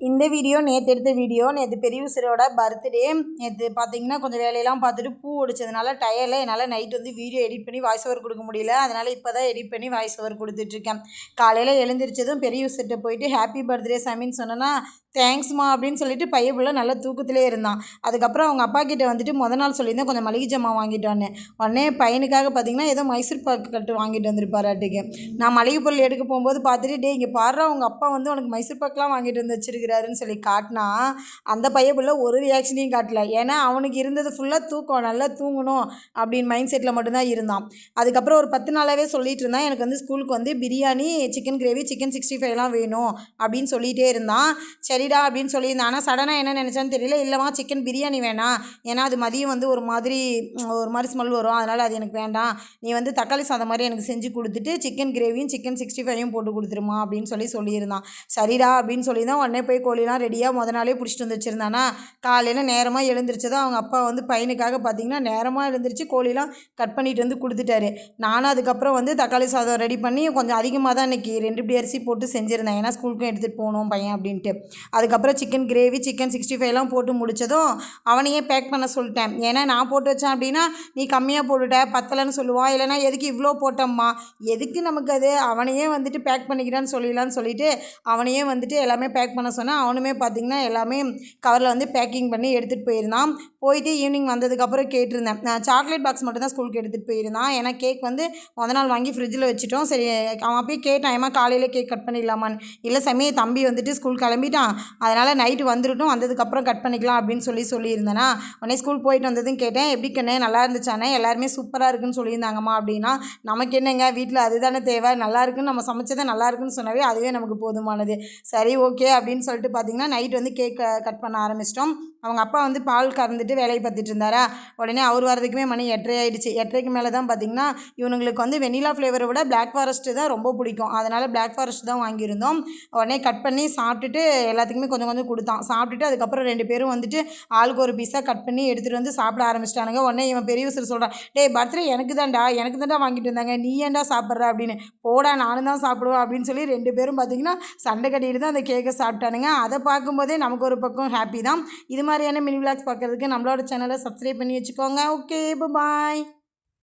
இந்த வீடியோ நேற்று எடுத்த வீடியோ. நேற்று பெரியவசரோட பர்த்டே. நேற்று பார்த்தீங்கன்னா கொஞ்சம் வேலையெல்லாம் பார்த்துட்டு பூ ஒடிச்சதுனால டயரில் என்னால் நைட் வந்து வீடியோ எடிட் பண்ணி வாய்ஸ் ஓவர் கொடுக்க முடியல. அதனால் இப்போ தான் எடிட் பண்ணி வாய்ஸ் ஓவர் கொடுத்துட்ருக்கேன். காலையில் எழுந்திரிச்சதும் பெரியவசர்கிட்ட போயிட்டு ஹாப்பி பர்த்டே சாமின்னு சொன்னேன்னா தேங்க்ஸ்மா அப்படின்னு சொல்லிட்டு பையன் பிள்ளை நல்லா தூக்கத்திலே இருந்தான். அதுக்கப்புறம் அவங்க அப்பா கிட்டே வந்துட்டு நாள் சொல்லியிருந்தேன் கொஞ்சம் மளிகை ஜாமான் வாங்கிட்டான்னு. உடனே பையனுக்காக பார்த்தீங்கன்னா ஏதோ மைசூர் பாக்கு கட்டு வாங்கிட்டு வந்திருப்பாராட்டுக்கு. நான் மளிகை பொருள் எடுக்க போகும்போது பார்த்துட்டு டே இங்கே பாடுறா உங்கள் அப்பா வந்து உனக்கு மைசூர் பாக்கெலாம் வாங்கிட்டு வந்து வச்சிருக்கிறாருன்னு சொல்லி காட்டினா அந்த பையன் பிள்ளை ஒரு ரியாக்ஷனையும் காட்டல. ஏன்னா அவனுக்கு இருந்தது ஃபுல்லாக தூக்கம், நல்லா தூங்கணும் அப்படின்னு மைண்ட் செட்டில் மட்டும்தான் இருந்தான். அதுக்கப்புறம் ஒரு 10 நாளாகவே சொல்லிட்டு இருந்தான் எனக்கு வந்து ஸ்கூலுக்கு வந்து பிரியாணி, சிக்கன் கிரேவி, சிக்கன் 65 வேணும் அப்படின்னு சொல்லிகிட்டே இருந்தான். சரிடா அப்படின்னு சொல்லியிருந்தேன். ஆனால் சடனாக என்ன நினச்சான்னு தெரியல. இல்லைம்மா சிக்கன் பிரியாணி வேணாம், ஏன்னா அது மதியம் வந்து ஒரு மாதிரி ஸ்மெல் வரும், அதனால் அது எனக்கு வேண்டாம். நீ வந்து தக்காளி சாதம் மாதிரி எனக்கு செஞ்சு கொடுத்துட்டு சிக்கன் கிரேவியும் சிக்கன் 65 போட்டு கொடுத்துருமா அப்படின்னு சொல்லியிருந்தான். சரிடா அப்படின்னு சொல்லியிருந்தான். உடனே போய் கோழிலாம் ரெடியாக நாளே பிடிச்சிட்டு வந்து வச்சுருந்தானா. காலையில் நேரமாக எழுந்திரிச்சதும் அவங்க அப்பா வந்து பையனுக்காக பார்த்திங்கன்னா நேரமாக எழுந்திரிச்சு கோழிலாம் கட் பண்ணிட்டு வந்து கொடுத்துட்டாரு. நானும் அதுக்கப்புறம் வந்து தக்காளி சாதம் ரெடி பண்ணி கொஞ்சம் அதிகமாக தான் இன்றைக்கி 2 இப்படி அரிசி போட்டு செஞ்சுருந்தேன். ஏன்னா ஸ்கூலுக்கும் எடுத்துகிட்டு போகணும் பையன் அப்படின்ட்டு. அதுக்கப்புறம் சிக்கன் கிரேவி, சிக்கன் 65 போட்டு முடித்ததும் அவனையே பேக் பண்ண சொல்லிட்டேன். ஏன்னா நான் போட்டு வச்சேன் அப்படின்னா நீ கம்மியாக போட்டுட்ட பத்தலைன்னு சொல்லுவான், இல்லைனா எதுக்கு இவ்வளோ போட்டோம்மா, எதுக்கு நமக்கு அது, அவனையே வந்துட்டு பேக் பண்ணிக்கிறான்னு சொல்லிடலான்னு சொல்லிவிட்டு அவனையே வந்துட்டு எல்லாமே பேக் பண்ண சொன்னேன். அவனுமே பார்த்திங்கன்னா எல்லாமே கவரில் வந்து பேக்கிங் பண்ணி எடுத்துகிட்டு போயிருந்தான். போயிட்டு ஈவினிங் வந்ததுக்கப்புறம் கேட்டிருந்தேன். நான் சாக்லேட் பாக்ஸ் மட்டும் தான் ஸ்கூலுக்கு எடுத்துகிட்டு போயிருந்தான். ஏன்னா கேக் வந்து நாள் வாங்கி ஃப்ரிட்ஜில் வச்சுட்டோம். சரி அவன் போய் கேட்டான் ஏமா காலையில் கேக் கட் பண்ணிடலாமான்னு. இல்லை சாமி தம்பி வந்துட்டு ஸ்கூல் கிளம்பிட்டான், அதனால் நைட்டு வந்துட்டோம், வந்ததுக்கப்புறம் கட் பண்ணிக்கலாம் அப்படின்னு சொல்லியிருந்தேனா. உடனே ஸ்கூல் போயிட்டு வந்ததுன்னு கேட்டேன். எப்படி கண்ணே நல்லா இருந்துச்சானே, எல்லாருமே சூப்பராக இருக்குன்னு சொல்லியிருந்தாங்கம்மா அப்படின்னா. நமக்கு என்னங்க வீட்டில் அதுதானே தேவை, நல்லா இருக்குன்னு நம்ம சமைச்சதை நல்லா இருக்குன்னு சொன்னாவே அதுவே நமக்கு போதுமானது. சரி ஓகே அப்படின்னு சொல்லிட்டு பார்த்திங்கன்னா நைட் வந்து கேக் கட் பண்ண ஆரம்பிச்சிட்டோம். அவங்க அப்பா வந்து பால் கறந்துட்டு வேலையை பார்த்துட்டு இருந்தாரா. உடனே அவர் வரதுக்குமே மணி 8:30 ஆகிடுச்சு. 8:30க்கு மேலே தான் பார்த்திங்கன்னா இவனுங்களுக்கு வந்து வெண்ணிலா ஃப்ளேவரை விட பிளாக் ஃபாரஸ்ட்டு தான் ரொம்ப பிடிக்கும், அதனால் பிளாக் ஃபாரஸ்ட் தான் வாங்கியிருந்தோம். உடனே கட் பண்ணி சாப்பிட்டுட்டு எல்லாத்துக்குமே கொஞ்சம் கொஞ்சம் கொடுத்தான். சாப்பிட்டுட்டு அதுக்கப்புறம் 2 பேரும் வந்துட்டு ஆளுக்கு ஒரு பீஸாக கட் பண்ணி எடுத்துகிட்டு வந்து சாப்பிட ஆரம்பிச்சிட்டானுங்க. உடனே இவன் பெரியவசர் சொல்கிறான், டேய் பர்த்டே எனக்கு தான்டா வாங்கிட்டு வந்தாங்க, நீ ஏன்டா சாப்பிட்ற அப்படின்னு. போடா நானும் தான் சாப்பிடுவேன் அப்படின்னு சொல்லி 2 பேரும் பார்த்திங்கன்னா சண்டை கட்டிட்டு தான் அந்த கேக்கை சாப்பிட்டானுங்க. அதை பார்க்கும்போதே நமக்கு ஒரு பக்கம் ஹாப்பி தான். இது மாதிரியான மினி விளாக்ஸ் பார்க்குறதுக்கு நம்மளோட சேனலை சப்ஸ்கிரைப் பண்ணி வச்சுக்கோங்க. Okay bye.